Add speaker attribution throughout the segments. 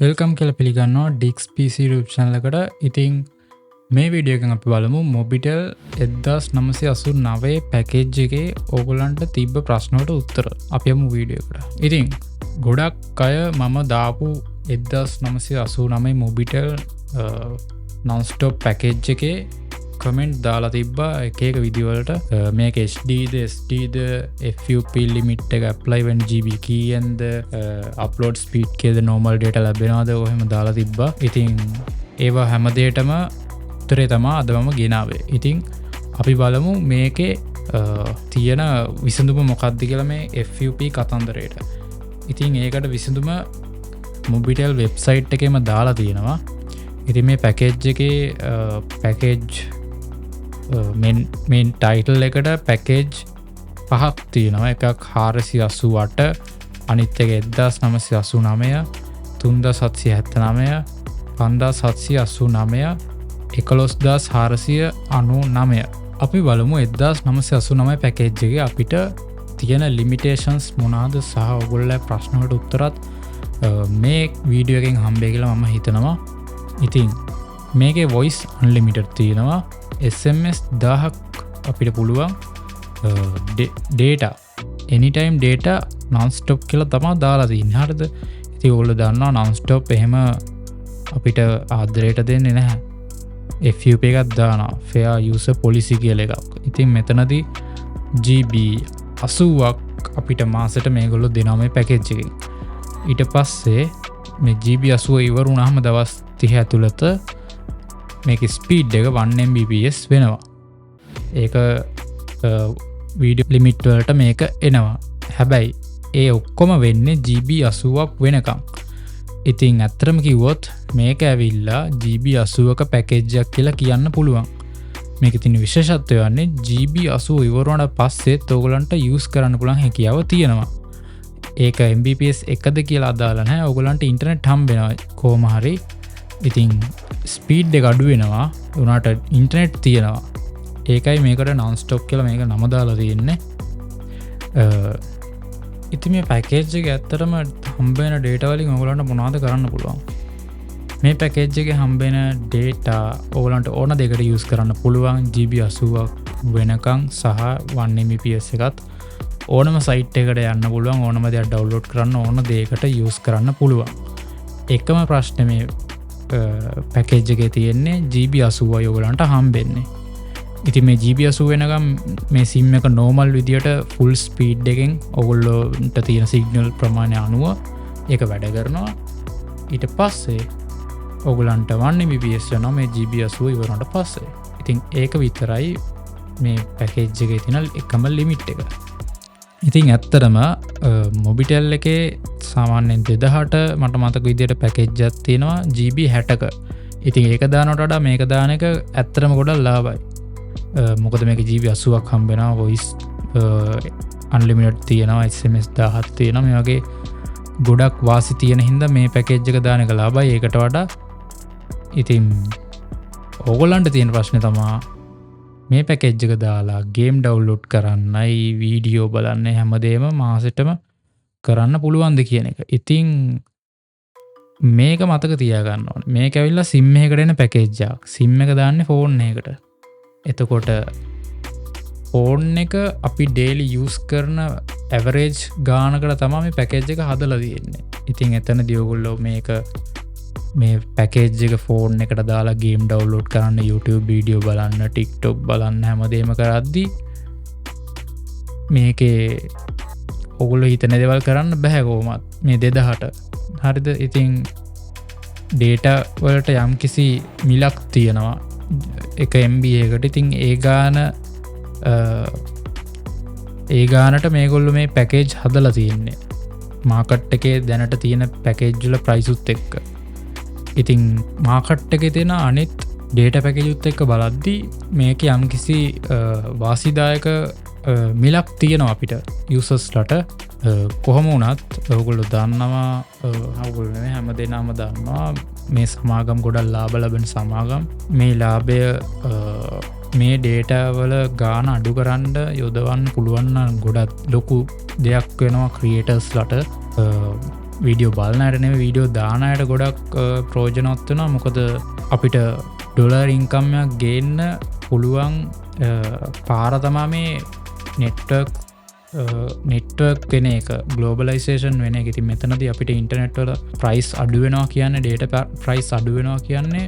Speaker 1: Welcome කියලා පිළිගන්නවා ඩික්ස් PC YouTube channel එකට. ඉතින් මේ වීඩියෝ එකෙන් අපි බලමු Mobitel 1989 පැකේජ් එකේ ඕගොල්ලන්ට තිබ්බ ප්‍රශ්න වලට උත්තර. අපි යමු වීඩියෝ එකට. ඉතින් ගොඩක් අය මම දාපු 1989 Mobitel non-stop පැකේජ් එකේ කමෙන්ට් දාලා තිබ්බා එක විදිවලට මේක HDද SDද FUP ලිමිට් එක apply when GB කීයෙන්ද upload speed කේද normal data ලැබෙනවද ඔහෙම දාලා තිබ්බා. ඉතින් ඒවා හැම දෙයකටම උත්තරේ තමයි අද මම ගෙනාවේ. ඉතින් අපි බලමු මේකේ තියෙන විසඳුම මොකක්ද කියලා මේ FUP කතන්දරේට. ඉතින් ඒකට විසඳුම Mobitel website එකේම දාලා තියෙනවා. ඉතින් මේ පැකේජ් එකේ පැකේජ් මෙන් ටයිටල් එකට පැකේජ් පහක් තියෙනවා. එකක් 488, අනිත් එක 1989, 3779, 5789, 11499. අපි බලමු 1989 පැකේජ් එකේ අපිට තියෙන ලිමිටේෂන්ස් මොනවාද සහ ඔයගොල්ලෝ ප්‍රශ්න වලට උත්තරත් මේ වීඩියෝ එකෙන් හම්බෙයි කියලා මම හිතනවා. ඉතින් මේකේ voice unlimited තියෙනවා. SMS 1000ක් අපිට පුළුවන් data anytime data non-stop කියලා තමයි දාලා තියෙන්නේ. හරිද? ඉතින් ඔයගොල්ලෝ දන්නවා non-stop එහෙම අපිට ආදරයට දෙන්නේ නැහැ. FUP එකක් දානවා fair user policy කියලා එකක්. ඉතින් මෙතනදී GB 80ක් අපිට මාසෙට මේගොල්ලෝ දෙනවා මේ පැකේජ් එකෙන්. ඊට පස්සේ මේ GB 80 ඉවර වුණාම දවස් 30 ඇතුළත මේක ස්පීඩ් එක 1 Mbps වෙනවා. ඒක වීඩියෝ ලිමිට් වලට මේක එනවා. හැබැයි ඒ ඔක්කොම වෙන්නේ GB 80ක් වෙනකම්. ඉතින් ඇත්තටම කිව්වොත් මේක ඇවිල්ලා GB 80ක පැකේජ් එකක් කියලා කියන්න පුළුවන්. මේකේ තියෙන විශේෂත්වය වන්නේ GB 80 ඉවර වුණාට පස්සෙත් ඔයගලන්ට යූස් කරන්න පුළුවන් හැකියාව තියෙනවා. ඒක Mbps එකද කියලා අදාළ නැහැ. ඔයගලන්ට ඉන්ටර්නෙට් හම්බෙනවා කොහොම හරි. ඉතින් ස්පීඩ් එක අඩු වෙනවා උනාට ඉන්ටර්නෙට් තියෙනවා. ඒකයි මේකට non-stop කියලා මේක නම දාලා තියෙන්නේ. ඉතින් මේ පැකේජ් එක ඇත්තටම හම්බෙන data වලින් ඔයගලන්ට මොනවද කරන්න පුළුවන්? මේ පැකේජ් එකේ හම්බෙන data ඔයගලන්ට ඕන දෙයකට use කරන්න පුළුවන්. GB 80ක් වෙනකන් සහ 1 Mbps එකත් ඕනම site එකකට යන්න පුළුවන්. ඕනම දෙයක් download කරන්න ඕන දෙයකට use කරන්න පුළුවන්. එකම ප්‍රශ්නේ මේ පැකේජ් එකේ තියෙන්නේ GB 80යි ඔයගලන්ට හම්බෙන්නේ. ඉතින් මේ GB 80 වෙනකම් මේ SIM එක normal විදියට full speed එකෙන් ඔයගොල්ලෝන්ට තියෙන signal ප්‍රමාණය අනුව ඒක වැඩ කරනවා. ඊට පස්සේ ඔයගලන්ට 1 Mbps යනවා මේ GB 80 ඉවරනට පස්සේ. ඉතින් ඒක විතරයි මේ පැකේජ් එකේ තියෙන එකම ලිමිට් එක. ඉතින් ඇත්තටම Mobitel එකේ සාමාන්‍යයෙන් 2000ට මට මතක විදියට පැකේජ් එකක් තියෙනවා GB 60ක. ඉතින් ඒක දානවට වඩා මේක දාන එක ඇත්තටම ගොඩක් ලාභයි. මොකද මේක GB 80ක් හම්බ වෙනවා, voice unlimited තියෙනවා, SMS 1000ක් තියෙනවා. මේ වගේ ගොඩක් වාසි තියෙන හින්දා මේ පැකේජ් එක දාන එක ලාභයි ඒකට වඩා. ඉතින් ඕගොල්ලන්ට තියෙන ප්‍රශ්නේ තමයි මේ පැකේජ් එක දාලා ගේම් ඩවුන්ලෝඩ් කරන්නයි වීඩියෝ බලන්න හැමදේම මාසෙටම කරන්න පුළුවන්ද කියන එක. ඉතින් මේක මතක තියාගන්න ඕනේ. මේක ඇවිල්ලා SIM එකකට එන පැකේජ් එකක්. SIM එක දාන්නේ ෆෝන් එකකට. එතකොට ෆෝන් එක අපි daily use කරන average ගානකට තමයි මේ පැකේජ් එක හදලා තියෙන්නේ. ඉතින් එතනදී ඔයගොල්ලෝ මේ පැකේජ් එක ෆෝන් එකට දාලා ගේම් ඩවුන්ලෝඩ් කරන්න, YouTube වීඩියෝ බලන්න, TikTok බලන්න හැමදේම කරද්දී මේකේ ඔයගොල්ලෝ හිතන දේවල් කරන්න බෑ කොහොමත් මේ 2000ට. හරිද? ඉතින් data වලට යම්කිසි මිලක් තියෙනවා 1 MB එකට. ඉතින් ඒ ගානට මේගොල්ලෝ මේ පැකේජ් හදලා තියෙන්නේ මාකට් එකේ දැනට තියෙන පැකේජ් වල ප්‍රයිස් උත් එක්ක. ඉතින් මාකට් එකේ තියෙන අනිත් data පැකේජ් උත් එක්ක බලද්දී මේක යම්කිසි වාසිදායක මිලක් තියෙනවා අපිට users-ලට. කොහොම වුණත් ඔයගොල්ලෝ දන්නවා, ඔයගොල්ලෝ නෙමෙයි හැමදේනම දන්නවා මේ සමාගම් ගොඩක් ලාභ ලබන සමාගම්. මේ ලාභය මේ data වල ගාන අඩු කරන්න යොදවන්න පුළුවන් නම් ගොඩක් ලොකු දෙයක් වෙනවා creators-ලට. වීඩියෝ බලනයටනේ වීඩියෝ දානයට ගොඩක් ප්‍රෝජනොත්වන මොකද අපිට ඩොලර් ඉන්කම්යක් ගේන්න පුළුවන් පාරතමා මේ නෙට්වර්ක් වෙන එක ගලෝබලයිසේෂන් වෙන එක ති මෙතනද අපිට ඉන්ටනෙට්වල ප්‍රයිස් අඩුවෙනවා කියන්න ඩේට ප්‍රයිස් අඩුවෙනවා කියන්නේ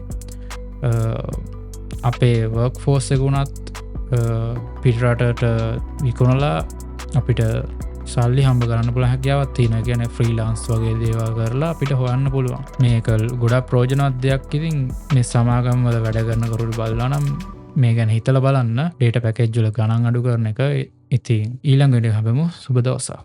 Speaker 1: අපේ වර්ක් ෆෝස් එකුණත් පිටරටට විකුණලා අපිට සල්ලි හම්බ කරන්න පුළ හැකියාවත් තියෙන ගැන ෆ්‍රීලාන්ස් වගේ දේවා කරලා අපිට හොයන්න පුළුවන් මේකල් ගොඩක් ප්‍රෝජනත් දෙයක් ඉතින් මේ සමාගම්වල වැඩ කරන කරුට බලනම් මේ ගැන හිතල බලන්න ඩේට පැකෙජ්ජුල ගණන් අඩු කරන එක ඉතින් ඊළඟට හබමු සුබ දවසා